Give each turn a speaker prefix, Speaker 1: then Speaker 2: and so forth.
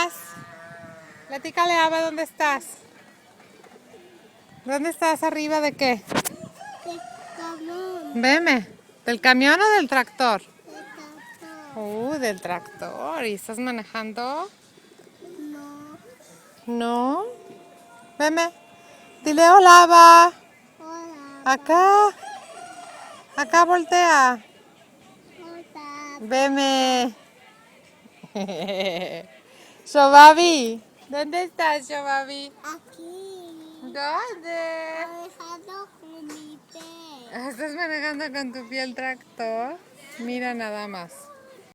Speaker 1: estás? Platícale, Ava, ¿dónde estás? ¿Dónde estás? ¿Arriba de qué?
Speaker 2: Del camión.
Speaker 1: Veme. ¿Del camión o del tractor?
Speaker 2: Del tractor.
Speaker 1: Del tractor. ¿Y estás manejando?
Speaker 2: No.
Speaker 1: No. Veme. Dile hola, Ava.
Speaker 2: Hola.
Speaker 1: Acá. Acá voltea.
Speaker 2: Hola.
Speaker 1: Veme. Shobabi. ¿Dónde estás, Shobabi?
Speaker 2: Aquí.
Speaker 1: ¿Dónde?
Speaker 2: Manejando con mi pez.
Speaker 1: ¿Estás manejando con tu pie el tractor? Mira nada más.